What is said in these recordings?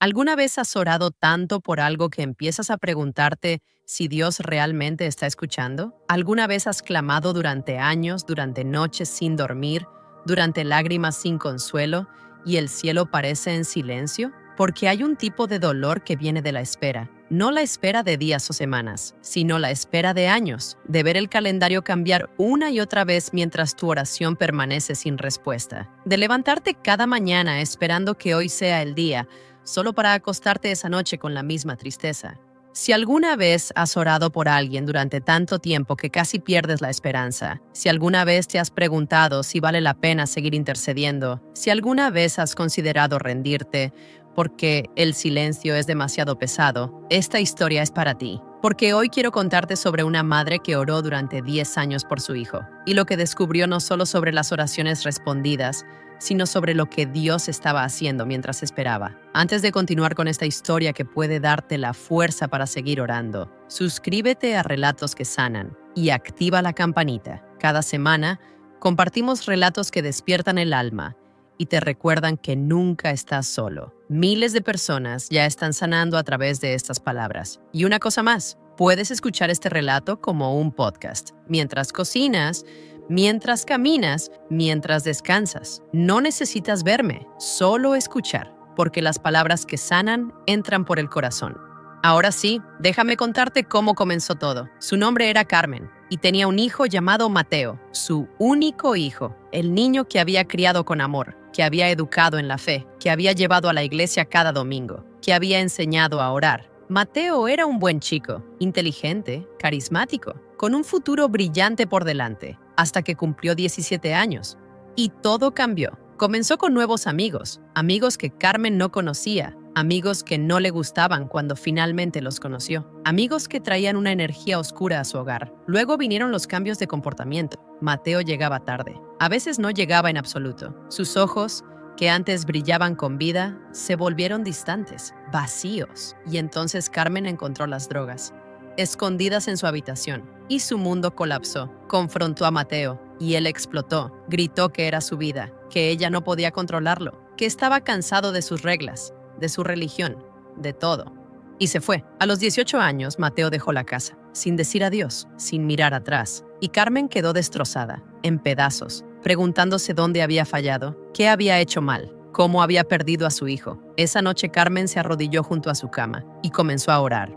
¿Alguna vez has orado tanto por algo que empiezas a preguntarte si Dios realmente está escuchando? ¿Alguna vez has clamado durante años, durante noches sin dormir, durante lágrimas sin consuelo y el cielo parece en silencio? Porque hay un tipo de dolor que viene de la espera. No la espera de días o semanas, sino la espera de años, de ver el calendario cambiar una y otra vez mientras tu oración permanece sin respuesta. De levantarte cada mañana esperando que hoy sea el día, solo para acostarte esa noche con la misma tristeza. Si alguna vez has orado por alguien durante tanto tiempo que casi pierdes la esperanza, si alguna vez te has preguntado si vale la pena seguir intercediendo, si alguna vez has considerado rendirte porque el silencio es demasiado pesado, esta historia es para ti. Porque hoy quiero contarte sobre una madre que oró durante 10 años por su hijo, y lo que descubrió no solo sobre las oraciones respondidas, sino sobre lo que Dios estaba haciendo mientras esperaba. Antes de continuar con esta historia que puede darte la fuerza para seguir orando, suscríbete a Relatos que Sanan y activa la campanita. Cada semana compartimos relatos que despiertan el alma y te recuerdan que nunca estás solo. Miles de personas ya están sanando a través de estas palabras. Y una cosa más, puedes escuchar este relato como un podcast, mientras cocinas, mientras caminas, mientras descansas. No necesitas verme, solo escuchar, porque las palabras que sanan entran por el corazón. Ahora sí, déjame contarte cómo comenzó todo. Su nombre era Carmen y tenía un hijo llamado Mateo, su único hijo, el niño que había criado con amor, que había educado en la fe, que había llevado a la iglesia cada domingo, que había enseñado a orar. Mateo era un buen chico, inteligente, carismático, con un futuro brillante por delante, hasta que cumplió 17 años. Y todo cambió. Comenzó con nuevos amigos, amigos que Carmen no conocía, amigos que no le gustaban cuando finalmente los conoció, amigos que traían una energía oscura a su hogar. Luego vinieron los cambios de comportamiento. Mateo llegaba tarde. A veces no llegaba en absoluto. Sus ojos, que antes brillaban con vida, se volvieron distantes, vacíos. Y entonces Carmen encontró las drogas, escondidas en su habitación, y su mundo colapsó. Confrontó a Mateo, y él explotó. Gritó que era su vida, que ella no podía controlarlo, que estaba cansado de sus reglas, de su religión, de todo. Y se fue. A los 18 años, Mateo dejó la casa, sin decir adiós, sin mirar atrás. Y Carmen quedó destrozada, en pedazos, preguntándose dónde había fallado, qué había hecho mal, cómo había perdido a su hijo. Esa noche Carmen se arrodilló junto a su cama y comenzó a orar.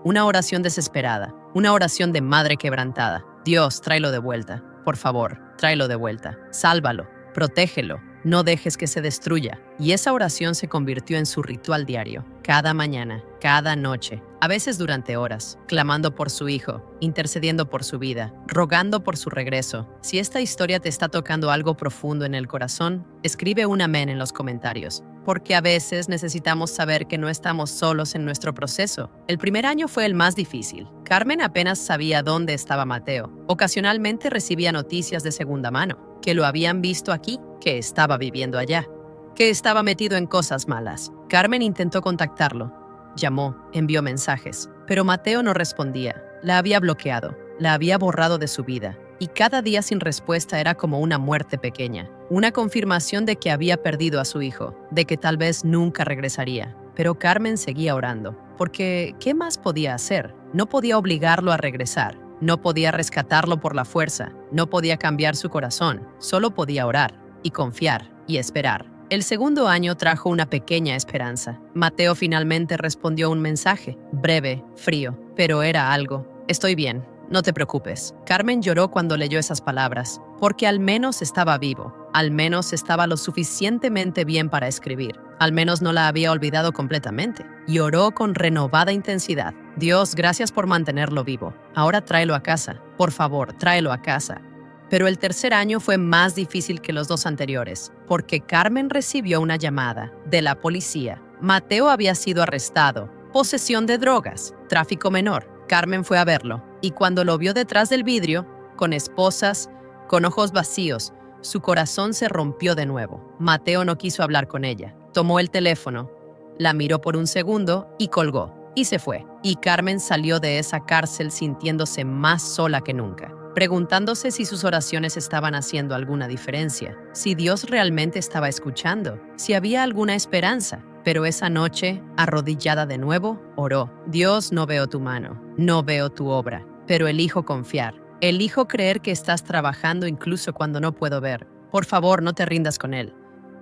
Una oración desesperada, una oración de madre quebrantada. Dios, tráelo de vuelta. Por favor, tráelo de vuelta. Sálvalo, protégelo. No dejes que se destruya. Y esa oración se convirtió en su ritual diario, cada mañana, cada noche, a veces durante horas, clamando por su hijo, intercediendo por su vida, rogando por su regreso. Si esta historia te está tocando algo profundo en el corazón, escribe un amén en los comentarios, porque a veces necesitamos saber que no estamos solos en nuestro proceso. El primer año fue el más difícil. Carmen apenas sabía dónde estaba Mateo. Ocasionalmente recibía noticias de segunda mano, que lo habían visto aquí, que estaba viviendo allá, que estaba metido en cosas malas. Carmen intentó contactarlo. Llamó, envió mensajes, pero Mateo no respondía. La había bloqueado, la había borrado de su vida. Y cada día sin respuesta era como una muerte pequeña, una confirmación de que había perdido a su hijo, de que tal vez nunca regresaría. Pero Carmen seguía orando, porque ¿qué más podía hacer? No podía obligarlo a regresar, no podía rescatarlo por la fuerza, no podía cambiar su corazón, solo podía orar y confiar y esperar. El segundo año trajo una pequeña esperanza. Mateo finalmente respondió un mensaje, breve, frío, pero era algo. Estoy bien, no te preocupes. Carmen lloró cuando leyó esas palabras, porque al menos estaba vivo, al menos estaba lo suficientemente bien para escribir, al menos no la había olvidado completamente. Y oró con renovada intensidad. Dios, gracias por mantenerlo vivo. Ahora tráelo a casa. Por favor, tráelo a casa. Pero el tercer año fue más difícil que los dos anteriores, porque Carmen recibió una llamada de la policía. Mateo había sido arrestado, posesión de drogas, tráfico menor. Carmen fue a verlo, y cuando lo vio detrás del vidrio, con esposas, con ojos vacíos, su corazón se rompió de nuevo. Mateo no quiso hablar con ella. Tomó el teléfono, la miró por un segundo y colgó, y se fue. Y Carmen salió de esa cárcel sintiéndose más sola que nunca, preguntándose si sus oraciones estaban haciendo alguna diferencia, si Dios realmente estaba escuchando, si había alguna esperanza. Pero esa noche, arrodillada de nuevo, oró: Dios, no veo tu mano, no veo tu obra, pero elijo confiar. Elijo creer que estás trabajando incluso cuando no puedo ver. Por favor, no te rindas con él,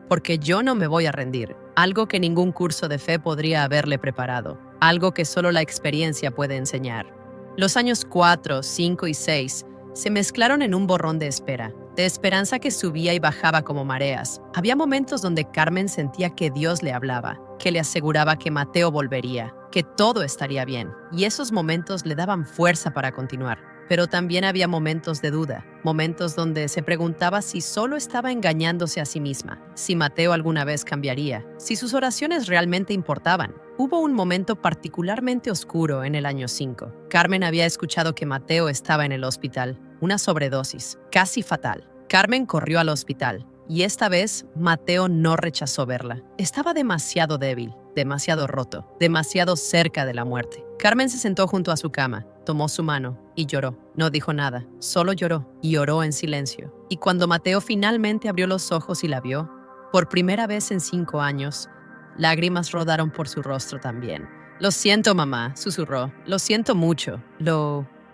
porque yo no me voy a rendir. Algo que ningún curso de fe podría haberle preparado, algo que solo la experiencia puede enseñar. Los años 4, 5 y 6 se mezclaron en un borrón de espera, de esperanza que subía y bajaba como mareas. Había momentos donde Carmen sentía que Dios le hablaba, que le aseguraba que Mateo volvería, que todo estaría bien, y esos momentos le daban fuerza para continuar. Pero también había momentos de duda, momentos donde se preguntaba si solo estaba engañándose a sí misma, si Mateo alguna vez cambiaría, si sus oraciones realmente importaban. Hubo un momento particularmente oscuro en el año 5. Carmen había escuchado que Mateo estaba en el hospital, una sobredosis, casi fatal. Carmen corrió al hospital, y esta vez Mateo no rechazó verla. Estaba demasiado débil, demasiado roto, demasiado cerca de la muerte. Carmen se sentó junto a su cama, tomó su mano y lloró. No dijo nada, solo lloró y oró en silencio. Y cuando Mateo finalmente abrió los ojos y la vio, por primera vez en 5 años, lágrimas rodaron por su rostro también. Lo siento, mamá, susurró. Lo siento mucho.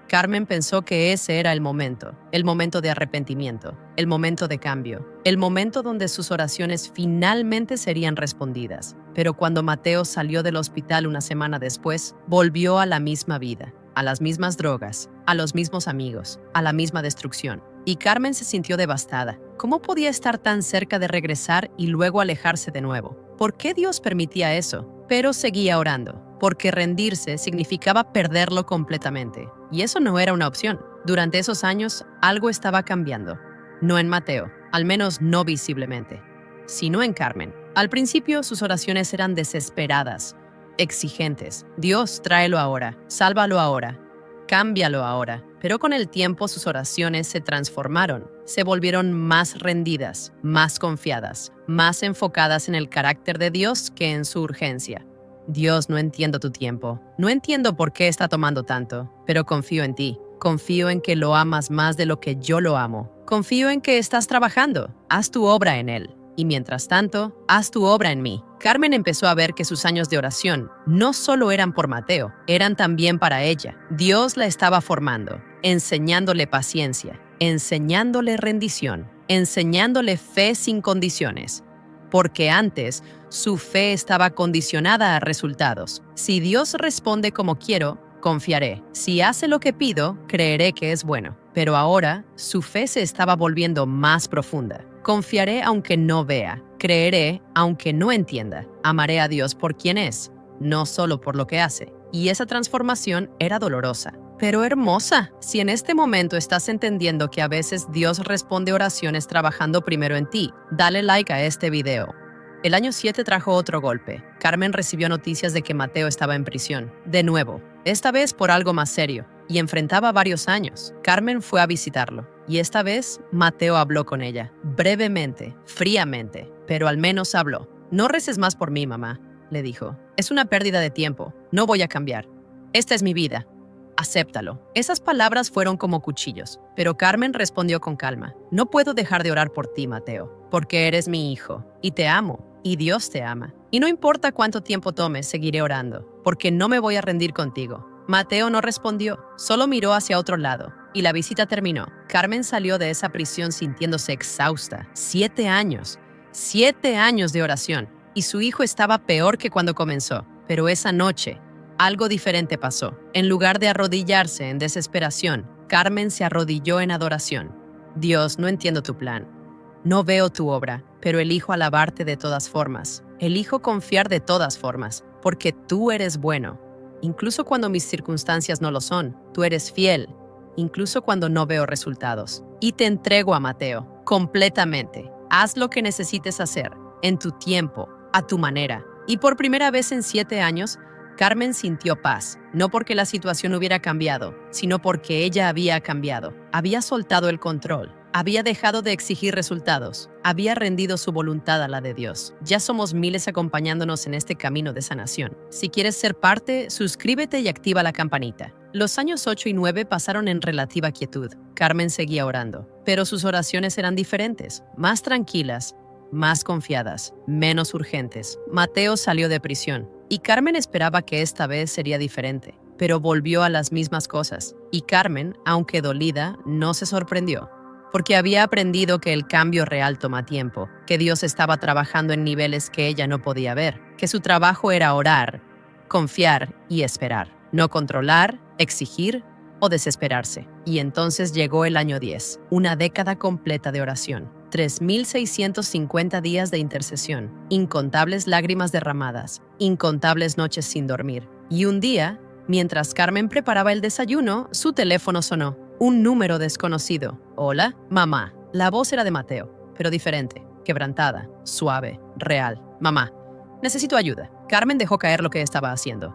Carmen pensó que ese era el momento de arrepentimiento, el momento de cambio, el momento donde sus oraciones finalmente serían respondidas. Pero cuando Mateo salió del hospital una semana después, volvió a la misma vida, a las mismas drogas, a los mismos amigos, a la misma destrucción. Y Carmen se sintió devastada. ¿Cómo podía estar tan cerca de regresar y luego alejarse de nuevo? ¿Por qué Dios permitía eso? Pero seguía orando, porque rendirse significaba perderlo completamente. Y eso no era una opción. Durante esos años, algo estaba cambiando. No en Mateo, al menos no visiblemente, sino en Carmen. Al principio, sus oraciones eran desesperadas, exigentes. Dios, tráelo ahora, sálvalo ahora, cámbialo ahora. Pero con el tiempo sus oraciones se transformaron, se volvieron más rendidas, más confiadas, más enfocadas en el carácter de Dios que en su urgencia. Dios, no entiendo tu tiempo, no entiendo por qué está tomando tanto, pero confío en ti. Confío en que lo amas más de lo que yo lo amo. Confío en que estás trabajando. Haz tu obra en él. Y mientras tanto, haz tu obra en mí. Carmen empezó a ver que sus años de oración no solo eran por Mateo, eran también para ella. Dios la estaba formando, enseñándole paciencia, enseñándole rendición, enseñándole fe sin condiciones. Porque antes, su fe estaba condicionada a resultados. Si Dios responde como quiero, confiaré. Si hace lo que pido, creeré que es bueno. Pero ahora, su fe se estaba volviendo más profunda. Confiaré aunque no vea. Creeré aunque no entienda. Amaré a Dios por quien es, no solo por lo que hace. Y esa transformación era dolorosa, pero hermosa. Si en este momento estás entendiendo que a veces Dios responde oraciones trabajando primero en ti, dale like a este video. El año 7 trajo otro golpe. Carmen recibió noticias de que Mateo estaba en prisión. De nuevo, esta vez por algo más serio, y enfrentaba varios años. Carmen fue a visitarlo, y esta vez Mateo habló con ella, brevemente, fríamente, pero al menos habló. No reces más por mí, mamá, le dijo. Es una pérdida de tiempo, no voy a cambiar. Esta es mi vida. Acéptalo. Esas palabras fueron como cuchillos, pero Carmen respondió con calma. No puedo dejar de orar por ti, Mateo, porque eres mi hijo, y te amo, y Dios te ama. Y no importa cuánto tiempo tome, seguiré orando, porque no me voy a rendir contigo. Mateo no respondió, solo miró hacia otro lado, y la visita terminó. Carmen salió de esa prisión sintiéndose exhausta. 7 años. 7 años de oración, y su hijo estaba peor que cuando comenzó. Pero esa noche, algo diferente pasó. En lugar de arrodillarse en desesperación, Carmen se arrodilló en adoración. Dios, no entiendo tu plan. No veo tu obra, pero elijo alabarte de todas formas. Elijo confiar de todas formas, porque tú eres bueno. Incluso cuando mis circunstancias no lo son, tú eres fiel, incluso cuando no veo resultados. Y te entrego a Mateo, completamente. Haz lo que necesites hacer, en tu tiempo, a tu manera. Y por primera vez en 7 años, Carmen sintió paz, no porque la situación hubiera cambiado, sino porque ella había cambiado. Había soltado el control, había dejado de exigir resultados, había rendido su voluntad a la de Dios. Ya somos miles acompañándonos en este camino de sanación. Si quieres ser parte, suscríbete y activa la campanita. Los años 8 y 9 pasaron en relativa quietud. Carmen seguía orando, pero sus oraciones eran diferentes, más tranquilas, más confiadas, menos urgentes. Mateo salió de prisión y Carmen esperaba que esta vez sería diferente, pero volvió a las mismas cosas. Y Carmen, aunque dolida, no se sorprendió, porque había aprendido que el cambio real toma tiempo, que Dios estaba trabajando en niveles que ella no podía ver, que su trabajo era orar, confiar y esperar, no controlar, exigir o desesperarse. Y entonces llegó el año 10, una década completa de oración, 3.650 días de intercesión, incontables lágrimas derramadas, incontables noches sin dormir. Y un día, mientras Carmen preparaba el desayuno, su teléfono sonó. Un número desconocido. Hola, mamá. La voz era de Mateo, pero diferente, quebrantada, suave, real. Mamá, necesito ayuda. Carmen dejó caer lo que estaba haciendo.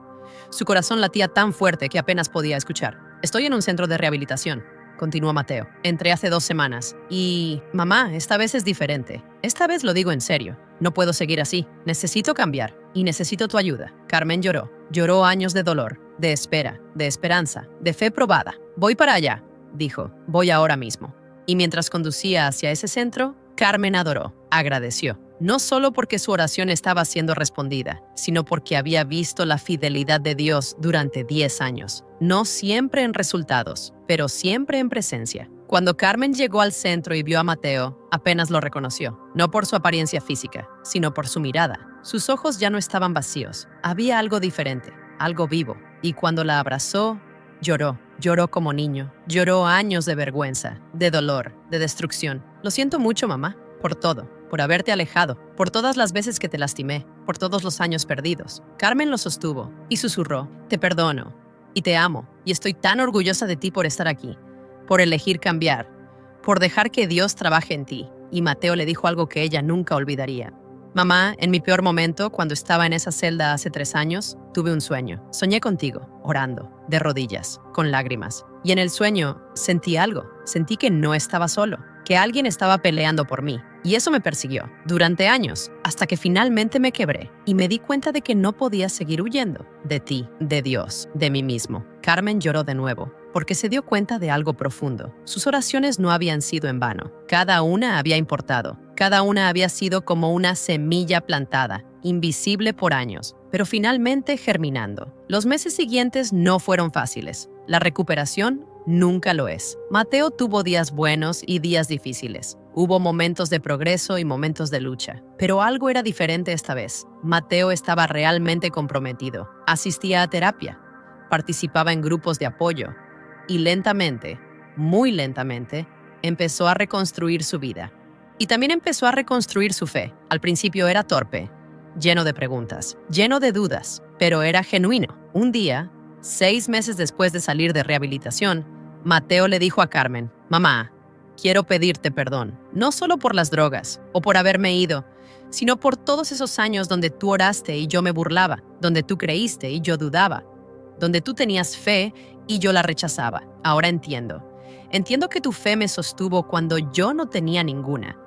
Su corazón latía tan fuerte que apenas podía escuchar. Estoy en un centro de rehabilitación, continuó Mateo. Entré hace 2 semanas. Y, mamá, esta vez es diferente. Esta vez lo digo en serio. No puedo seguir así. Necesito cambiar. Y necesito tu ayuda. Carmen lloró. Lloró años de dolor, de espera, de esperanza, de fe probada. Voy para allá, dijo. Voy ahora mismo. Y mientras conducía hacia ese centro, Carmen adoró, agradeció. No solo porque su oración estaba siendo respondida, sino porque había visto la fidelidad de Dios durante 10 años. No siempre en resultados, pero siempre en presencia. Cuando Carmen llegó al centro y vio a Mateo, apenas lo reconoció. No por su apariencia física, sino por su mirada. Sus ojos ya no estaban vacíos. Había algo diferente, algo vivo. Y cuando la abrazó, lloró. Lloró como niño. Lloró años de vergüenza, de dolor, de destrucción. Lo siento mucho, mamá, por todo. Por haberte alejado, por todas las veces que te lastimé, por todos los años perdidos. Carmen lo sostuvo y susurró, te perdono y te amo y estoy tan orgullosa de ti por estar aquí, por elegir cambiar, por dejar que Dios trabaje en ti. Y Mateo le dijo algo que ella nunca olvidaría. Mamá, en mi peor momento, cuando estaba en esa celda hace 3 años, tuve un sueño. Soñé contigo, orando, de rodillas, con lágrimas. Y en el sueño sentí algo, sentí que no estaba solo, que alguien estaba peleando por mí. Y eso me persiguió durante años, hasta que finalmente me quebré y me di cuenta de que no podía seguir huyendo de ti, de Dios, de mí mismo. Carmen lloró de nuevo, porque se dio cuenta de algo profundo. Sus oraciones no habían sido en vano. Cada una había importado. Cada una había sido como una semilla plantada, invisible por años, pero finalmente germinando. Los meses siguientes no fueron fáciles. La recuperación nunca lo es. Mateo tuvo días buenos y días difíciles. Hubo momentos de progreso y momentos de lucha. Pero algo era diferente esta vez. Mateo estaba realmente comprometido. Asistía a terapia. Participaba en grupos de apoyo. Y lentamente, muy lentamente, empezó a reconstruir su vida. Y también empezó a reconstruir su fe. Al principio era torpe, lleno de preguntas, lleno de dudas, pero era genuino. Un día, 6 meses después de salir de rehabilitación, Mateo le dijo a Carmen, mamá, quiero pedirte perdón, no solo por las drogas o por haberme ido, sino por todos esos años donde tú oraste y yo me burlaba, donde tú creíste y yo dudaba, donde tú tenías fe y yo la rechazaba. Ahora entiendo. Entiendo que tu fe me sostuvo cuando yo no tenía ninguna,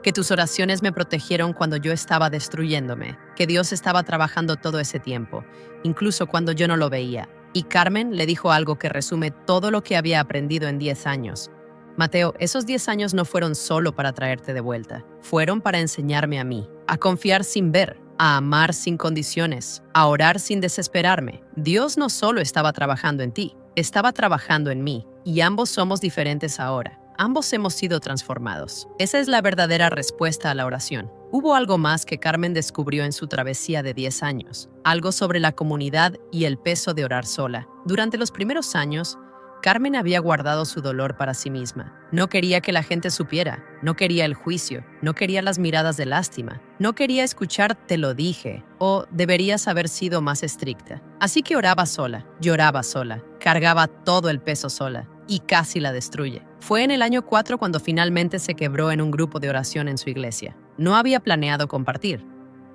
que tus oraciones me protegieron cuando yo estaba destruyéndome, que Dios estaba trabajando todo ese tiempo, incluso cuando yo no lo veía. Y Carmen le dijo algo que resume todo lo que había aprendido en 10 años. Mateo, esos 10 años no fueron solo para traerte de vuelta, fueron para enseñarme a mí, a confiar sin ver, a amar sin condiciones, a orar sin desesperarme. Dios no solo estaba trabajando en ti, estaba trabajando en mí, y ambos somos diferentes ahora. Ambos hemos sido transformados. Esa es la verdadera respuesta a la oración. Hubo algo más que Carmen descubrió en su travesía de 10 años, algo sobre la comunidad y el peso de orar sola. Durante los primeros años, Carmen había guardado su dolor para sí misma. No quería que la gente supiera, no quería el juicio, no quería las miradas de lástima, no quería escuchar "te lo dije" o "deberías haber sido más estricta". Así que oraba sola, lloraba sola, cargaba todo el peso sola y casi la destruye. Fue en el año 4 cuando finalmente se quebró en un grupo de oración en su iglesia. No había planeado compartir,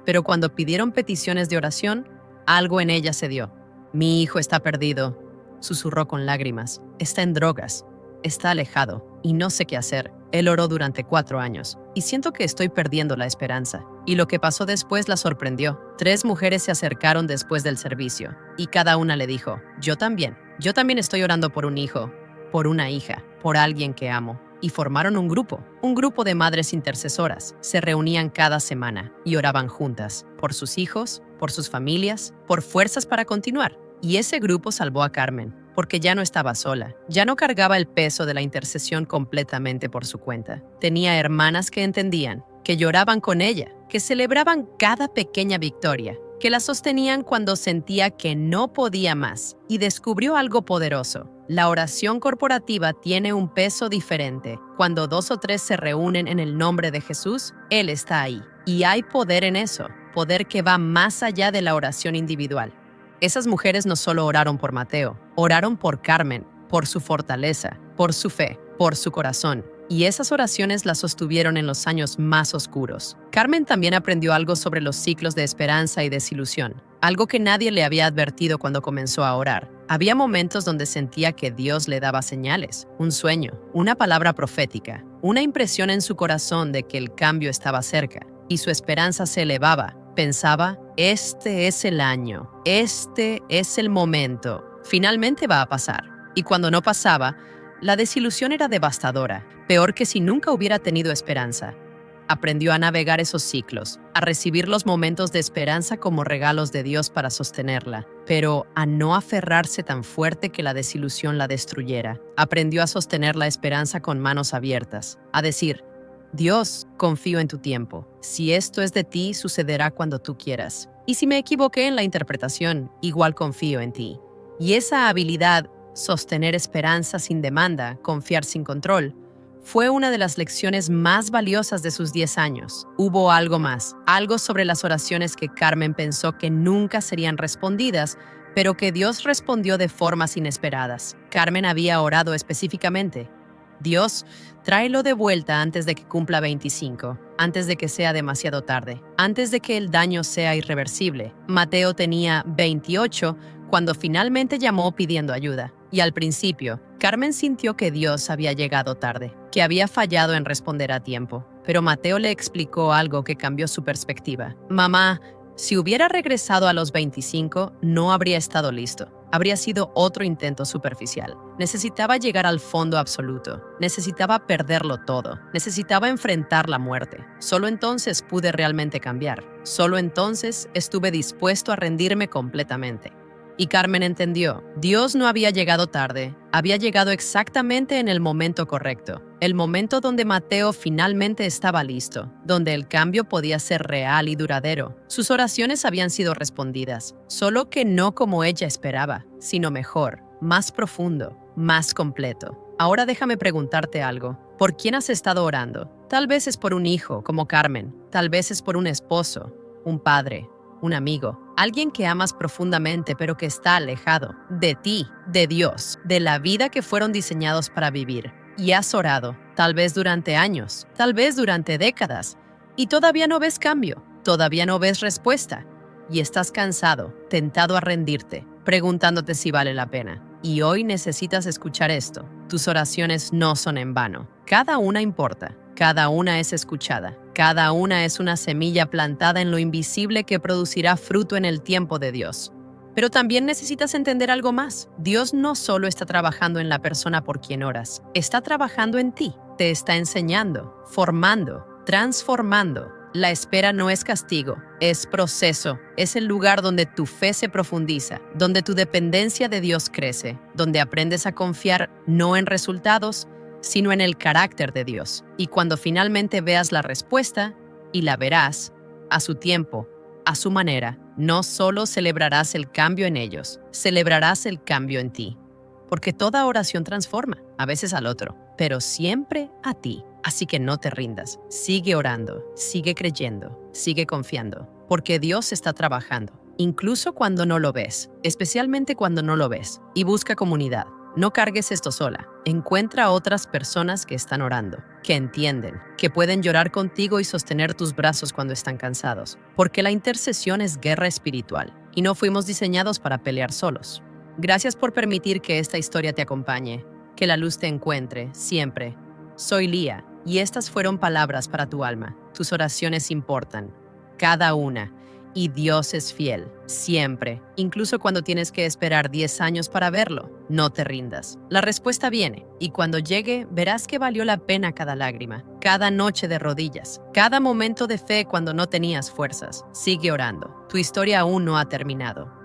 pero cuando pidieron peticiones de oración, algo en ella se dio. Mi hijo está perdido, susurró con lágrimas. Está en drogas, está alejado y no sé qué hacer. Él oró durante 4 años y siento que estoy perdiendo la esperanza. Y lo que pasó después la sorprendió. 3 mujeres se acercaron después del servicio y cada una le dijo, yo también estoy orando por un hijo, por una hija, por alguien que amo. y formaron un grupo de madres intercesoras. Se reunían cada semana y oraban juntas, por sus hijos, por sus familias, por fuerzas para continuar. Y ese grupo salvó a Carmen, porque ya no estaba sola, ya no cargaba el peso de la intercesión completamente por su cuenta. Tenía hermanas que entendían, que lloraban con ella, que celebraban cada pequeña victoria, que la sostenían cuando sentía que no podía más, y descubrió algo poderoso. La oración corporativa tiene un peso diferente. Cuando 2 o 3 se reúnen en el nombre de Jesús, Él está ahí. Y hay poder en eso, poder que va más allá de la oración individual. Esas mujeres no solo oraron por Mateo, oraron por Carmen, por su fortaleza, por su fe, por su corazón. Y esas oraciones las sostuvieron en los años más oscuros. Carmen también aprendió algo sobre los ciclos de esperanza y desilusión, algo que nadie le había advertido cuando comenzó a orar. Había momentos donde sentía que Dios le daba señales, un sueño, una palabra profética, una impresión en su corazón de que el cambio estaba cerca, y su esperanza se elevaba. Pensaba, este es el año, este es el momento, finalmente va a pasar. Y cuando no pasaba, la desilusión era devastadora, peor que si nunca hubiera tenido esperanza. Aprendió a navegar esos ciclos, a recibir los momentos de esperanza como regalos de Dios para sostenerla, pero a no aferrarse tan fuerte que la desilusión la destruyera. Aprendió a sostener la esperanza con manos abiertas, a decir, Dios, confío en tu tiempo. Si esto es de ti, sucederá cuando tú quieras. Y si me equivoqué en la interpretación, igual confío en ti. Y esa habilidad, sostener esperanza sin demanda, confiar sin control, fue una de las lecciones más valiosas de sus 10 años. Hubo algo más, algo sobre las oraciones que Carmen pensó que nunca serían respondidas, pero que Dios respondió de formas inesperadas. Carmen había orado específicamente, Dios, tráelo de vuelta antes de que cumpla 25, antes de que sea demasiado tarde, antes de que el daño sea irreversible. Mateo tenía 28 cuando finalmente llamó pidiendo ayuda. Y al principio, Carmen sintió que Dios había llegado tarde, que había fallado en responder a tiempo. Pero Mateo le explicó algo que cambió su perspectiva. Mamá, si hubiera regresado a los 25, no habría estado listo. Habría sido otro intento superficial. Necesitaba llegar al fondo absoluto. Necesitaba perderlo todo. Necesitaba enfrentar la muerte. Solo entonces pude realmente cambiar. Solo entonces estuve dispuesto a rendirme completamente. Y Carmen entendió, Dios no había llegado tarde, había llegado exactamente en el momento correcto, el momento donde Mateo finalmente estaba listo, donde el cambio podía ser real y duradero. Sus oraciones habían sido respondidas, solo que no como ella esperaba, sino mejor, más profundo, más completo. Ahora déjame preguntarte algo. ¿Por quién has estado orando? Tal vez es por un hijo, como Carmen, tal vez es por un esposo, un padre, un amigo, alguien que amas profundamente pero que está alejado de ti, de Dios, de la vida que fueron diseñados para vivir. Y has orado, tal vez durante años, tal vez durante décadas, y todavía no ves cambio, todavía no ves respuesta, y estás cansado, tentado a rendirte, preguntándote si vale la pena. Y hoy necesitas escuchar esto. Tus oraciones no son en vano. Cada una importa. Cada una es escuchada. Cada una es una semilla plantada en lo invisible que producirá fruto en el tiempo de Dios. Pero también necesitas entender algo más. Dios no solo está trabajando en la persona por quien oras, está trabajando en ti. Te está enseñando, formando, transformando. La espera no es castigo, es proceso. Es el lugar donde tu fe se profundiza, donde tu dependencia de Dios crece, donde aprendes a confiar no en resultados, sino en el carácter de Dios. Y cuando finalmente veas la respuesta, y la verás, a su tiempo, a su manera, no solo celebrarás el cambio en ellos, celebrarás el cambio en ti. Porque toda oración transforma, a veces al otro, pero siempre a ti. Así que no te rindas, sigue orando, sigue creyendo, sigue confiando, porque Dios está trabajando, incluso cuando no lo ves, especialmente cuando no lo ves, y busca comunidad. No cargues esto sola. Encuentra a otras personas que están orando, que entienden, que pueden llorar contigo y sostener tus brazos cuando están cansados. Porque la intercesión es guerra espiritual y no fuimos diseñados para pelear solos. Gracias por permitir que esta historia te acompañe, que la luz te encuentre, siempre. Soy Lía y estas fueron palabras para tu alma. Tus oraciones importan, cada una. Y Dios es fiel, siempre, incluso cuando tienes que esperar 10 años para verlo. No te rindas. La respuesta viene, y cuando llegue, verás que valió la pena cada lágrima, cada noche de rodillas, cada momento de fe cuando no tenías fuerzas. Sigue orando. Tu historia aún no ha terminado.